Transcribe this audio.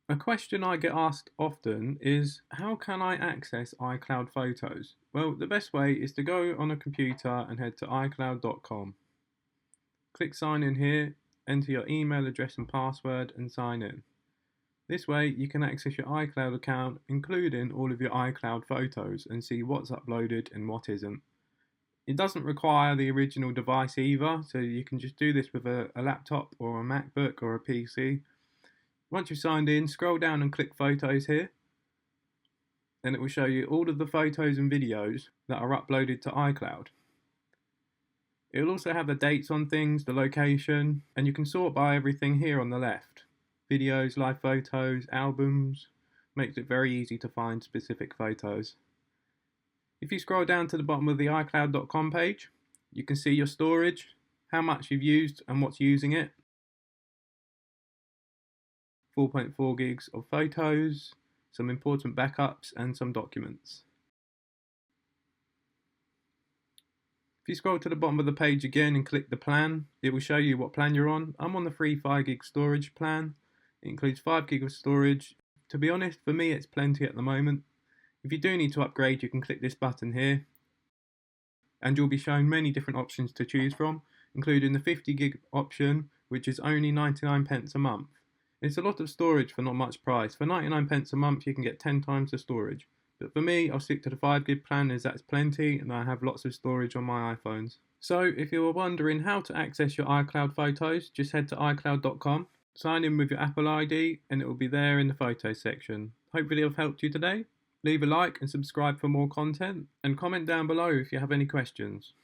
A question I get asked often is, how can I access iCloud Photos? Well, the best way is to go on a computer and head to iCloud.com. Click sign in here, enter your email address and password and sign in. This way you can access your iCloud account, including all of your iCloud photos, and see what's uploaded and what isn't. It doesn't require the original device either, so you can just do this with a laptop or a MacBook or a PC. Once you've signed in, scroll down and click Photos here. Then it will show you all of the photos and videos that are uploaded to iCloud. It will also have the dates on things, the location, and you can sort by everything here on the left. Videos, live photos, albums, makes it very easy to find specific photos. If you scroll down to the bottom of the iCloud.com page, you can see your storage, how much you've used and what's using it. 4.4 gigs of photos, some important backups and some documents. If you scroll to the bottom of the page again and click the plan, it will show you what plan you're on. I'm on the free 5 gig storage plan. It includes 5 gig of storage. To be honest, for me it's plenty at the moment. If you do need to upgrade, you can click this button here and you'll be shown many different options to choose from, including the 50 gig option, which is only 99 pence a month. It's a lot of storage for not much price. For 99 pence a month you can get 10 times the storage. But for me, I'll stick to the 5 gig plan as that's plenty and I have lots of storage on my iPhones. So if you were wondering how to access your iCloud photos, just head to iCloud.com, sign in with your Apple ID and it will be there in the photos section. Hopefully I've helped you today. Leave a like and subscribe for more content and comment down below if you have any questions.